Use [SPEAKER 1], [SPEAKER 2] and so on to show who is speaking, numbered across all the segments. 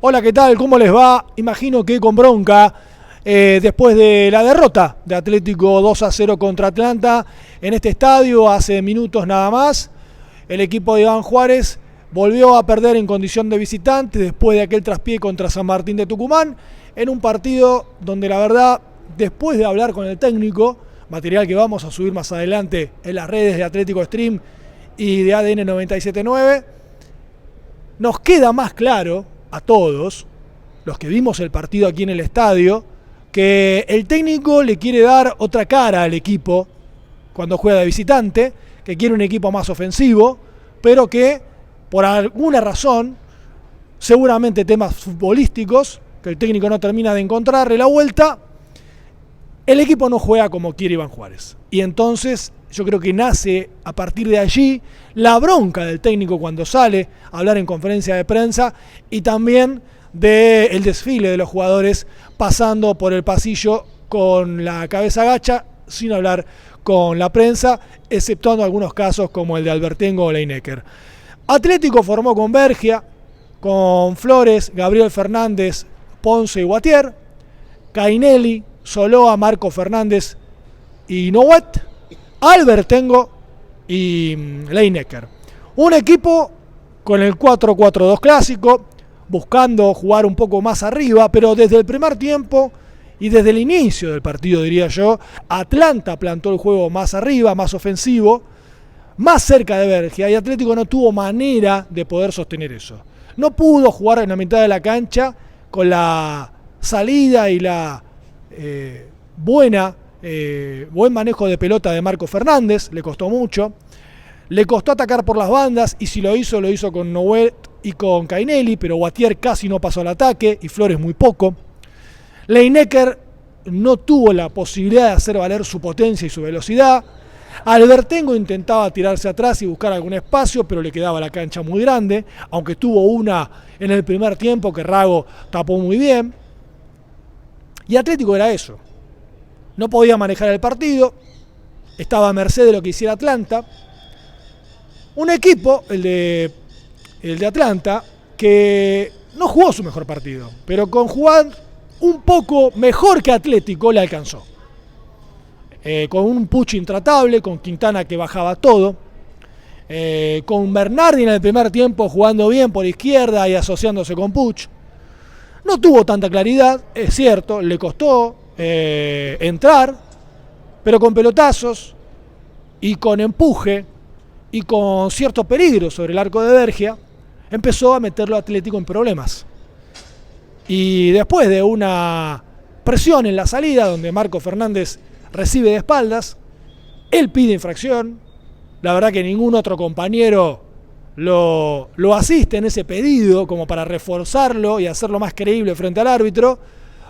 [SPEAKER 1] Hola, ¿qué tal? ¿Cómo les va? Imagino que con bronca, después de la derrota de Atlético 2-0 contra Atlanta en este estadio hace minutos nada más. El equipo de Iván Juárez volvió a perder en condición de visitante después de aquel traspié contra San Martín de Tucumán, en un partido donde la verdad, después de hablar con el técnico, material que vamos a subir más adelante en las redes de Atlético Stream y de ADN 97.9, nos queda más claro a todos, los que vimos el partido aquí en el estadio, que el técnico le quiere dar otra cara al equipo cuando juega de visitante, que quiere un equipo más ofensivo, pero que por alguna razón, seguramente temas futbolísticos, que el técnico no termina de encontrarle la vuelta, el equipo no juega como quiere Iván Juárez. Y entonces yo creo que nace a partir de allí la bronca del técnico cuando sale a hablar en conferencia de prensa y también del desfile de los jugadores pasando por el pasillo con la cabeza gacha, sin hablar con la prensa, exceptuando algunos casos como el de Albertengo o Leinecker. Atlético formó con Bergia, con Flores, Gabriel Fernández, Ponce y Guatier, Cainelli, Soloa, Marco Fernández y Nouet, Albertengo y Leinecker. Un equipo con el 4-4-2 clásico, buscando jugar un poco más arriba, pero desde el primer tiempo y desde el inicio del partido, diría yo, Atlanta plantó el juego más arriba, más ofensivo, más cerca de Bergia, y Atlético no tuvo manera de poder sostener eso. No pudo jugar en la mitad de la cancha con la salida y la buen manejo de pelota de Marco Fernández, le costó mucho. Le costó atacar por las bandas y si lo hizo con Nouet y con Cainelli, pero Guatier casi no pasó al ataque y Flores muy poco. Leinecker no tuvo la posibilidad de hacer valer su potencia y su velocidad. Albertengo intentaba tirarse atrás y buscar algún espacio, pero le quedaba la cancha muy grande, aunque tuvo una en el primer tiempo que Rago tapó muy bien. Y Atlético era eso. No podía manejar el partido, estaba a merced de lo que hiciera Atlanta. Un equipo, el de Atlanta, que no jugó su mejor partido, pero con jugar un poco mejor que Atlético le alcanzó. Con un Puch intratable, con Quintana que bajaba todo, con Bernardi en el primer tiempo jugando bien por izquierda y asociándose con Puch. No tuvo tanta claridad, es cierto, le costó entrar, pero con pelotazos y con empuje y con cierto peligro sobre el arco de Bergia, empezó a meterlo Atlético en problemas. Y después de una presión en la salida, donde Marco Fernández recibe de espaldas, él pide infracción, la verdad que ningún otro compañero lo asiste en ese pedido como para reforzarlo y hacerlo más creíble frente al árbitro.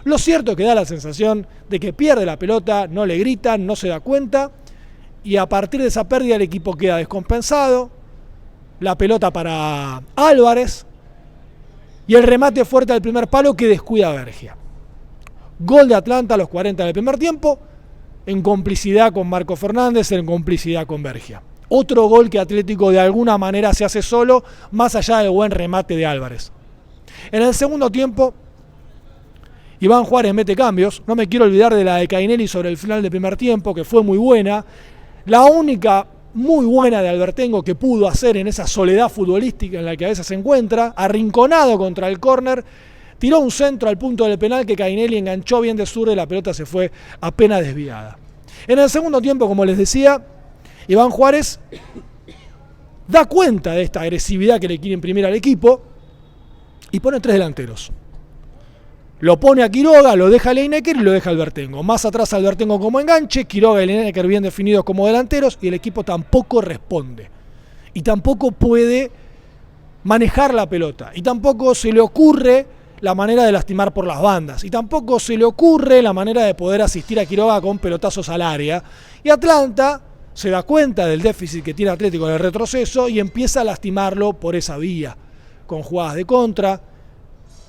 [SPEAKER 1] Lo cierto es que da la sensación de que pierde la pelota, no le gritan, no se da cuenta, y a partir de esa pérdida el equipo queda descompensado. La pelota para Álvarez y el remate fuerte al primer palo que descuida a Bergia. Gol de Atlanta a los 40 del primer tiempo, en complicidad con Marco Fernández, en complicidad con Bergia. Otro gol que Atlético de alguna manera se hace solo, más allá del buen remate de Álvarez. En el segundo tiempo, Iván Juárez mete cambios. No me quiero olvidar de la de Cainelli sobre el final del primer tiempo, que fue muy buena. La única muy buena de Albertengo que pudo hacer en esa soledad futbolística en la que a veces se encuentra, arrinconado contra el córner, tiró un centro al punto del penal que Cainelli enganchó bien de zurda y la pelota se fue apenas desviada. En el segundo tiempo, como les decía, Iván Juárez da cuenta de esta agresividad que le quiere imprimir al equipo y pone 3 delanteros. Lo pone a Quiroga, lo deja a Leinecker y lo deja a Albertengo. Más atrás Albertengo como enganche, Quiroga y Leinecker bien definidos como delanteros y el equipo tampoco responde. Y tampoco puede manejar la pelota. Y tampoco se le ocurre la manera de lastimar por las bandas. Y tampoco se le ocurre la manera de poder asistir a Quiroga con pelotazos al área. Y Atlanta se da cuenta del déficit que tiene Atlético en el retroceso y empieza a lastimarlo por esa vía. Con jugadas de contra,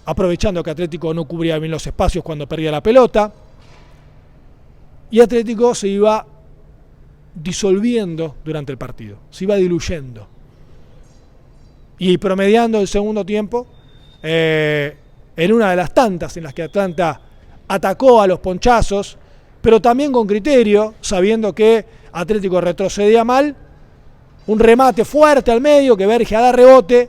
[SPEAKER 1] aprovechando que Atlético no cubría bien los espacios cuando perdía la pelota, y Atlético se iba disolviendo durante el partido, se iba diluyendo. Y promediando el segundo tiempo, en una de las tantas en las que Atlanta atacó a los ponchazos, pero también con criterio, sabiendo que Atlético retrocedía mal. Un remate fuerte al medio, que Bergia da rebote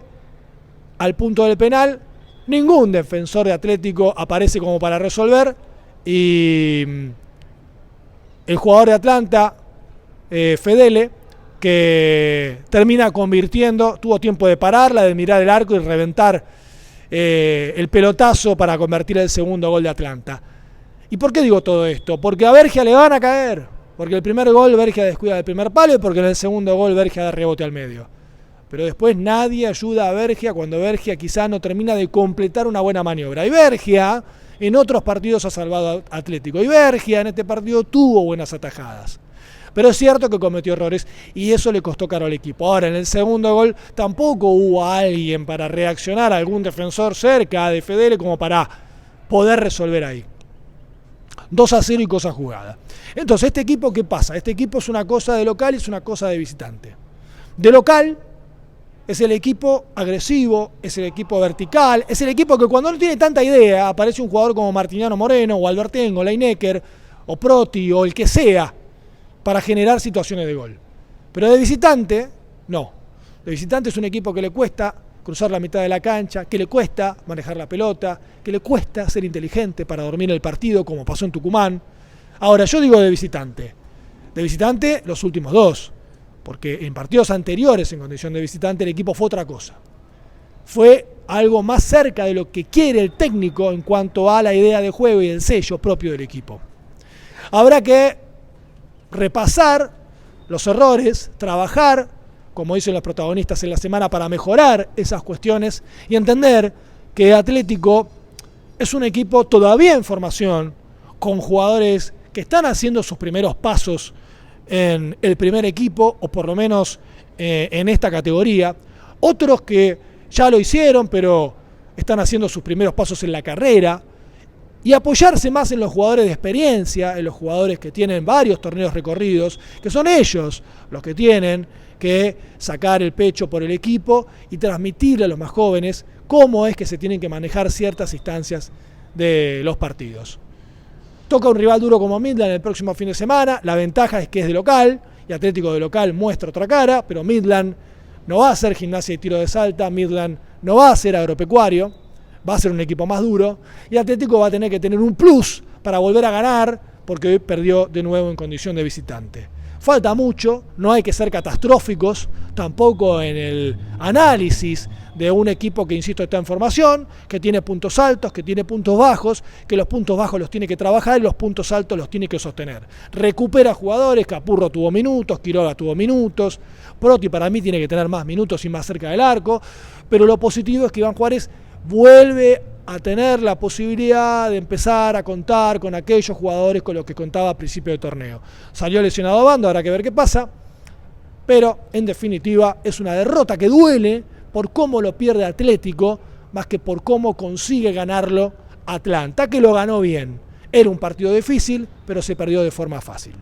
[SPEAKER 1] al punto del penal. Ningún defensor de Atlético aparece como para resolver. Y el jugador de Atlanta, Fedele, que termina convirtiendo, tuvo tiempo de pararla, de mirar el arco y reventar el pelotazo para convertir el segundo gol de Atlanta. ¿Y por qué digo todo esto? Porque a Bergia le van a caer. Porque el primer gol Bergia descuida del primer palo y porque en el segundo gol Bergia da rebote al medio. Pero después nadie ayuda a Bergia cuando Bergia quizá no termina de completar una buena maniobra. Y Bergia en otros partidos ha salvado a Atlético. Y Bergia en este partido tuvo buenas atajadas. Pero es cierto que cometió errores y eso le costó caro al equipo. Ahora, en el segundo gol tampoco hubo alguien para reaccionar, algún defensor cerca de Fedele como para poder resolver ahí. 2-0 y cosa jugada. Entonces, ¿este equipo qué pasa? Este equipo es una cosa de local y es una cosa de visitante. De local es el equipo agresivo, es el equipo vertical, es el equipo que cuando no tiene tanta idea aparece un jugador como Martiniano Moreno o Albertengo, Leinecker o Proti o el que sea para generar situaciones de gol. Pero de visitante, no. De visitante es un equipo que le cuesta cruzar la mitad de la cancha, que le cuesta manejar la pelota, que le cuesta ser inteligente para dormir el partido, como pasó en Tucumán. Ahora, yo digo de visitante los últimos dos, porque en partidos anteriores en condición de visitante el equipo fue otra cosa. Fue algo más cerca de lo que quiere el técnico en cuanto a la idea de juego y el sello propio del equipo. Habrá que repasar los errores, trabajar, como dicen los protagonistas en la semana, para mejorar esas cuestiones y entender que Atlético es un equipo todavía en formación, con jugadores que están haciendo sus primeros pasos en el primer equipo, o por lo menos en esta categoría. Otros que ya lo hicieron, pero están haciendo sus primeros pasos en la carrera. Y apoyarse más en los jugadores de experiencia, en los jugadores que tienen varios torneos recorridos, que son ellos los que tienen que sacar el pecho por el equipo y transmitirle a los más jóvenes cómo es que se tienen que manejar ciertas instancias de los partidos. Toca un rival duro como Midland el próximo fin de semana. La ventaja es que es de local y Atlético de local muestra otra cara, pero Midland no va a ser Gimnasia y Tiro de Salta, Midland no va a ser Agropecuario, va a ser un equipo más duro y Atlético va a tener que tener un plus para volver a ganar porque hoy perdió de nuevo en condición de visitante. Falta mucho, no hay que ser catastróficos tampoco en el análisis de un equipo que, insisto, está en formación, que tiene puntos altos, que tiene puntos bajos, que los puntos bajos los tiene que trabajar y los puntos altos los tiene que sostener. Recupera jugadores, Capurro tuvo minutos, Quiroga tuvo minutos, Proti para mí tiene que tener más minutos y más cerca del arco, pero lo positivo es que Iván Juárez vuelve a tener la posibilidad de empezar a contar con aquellos jugadores con los que contaba a principio de torneo. Salió lesionado a Bando, habrá que ver qué pasa, pero en definitiva es una derrota que duele por cómo lo pierde Atlético, más que por cómo consigue ganarlo Atlanta, que lo ganó bien. Era un partido difícil, pero se perdió de forma fácil.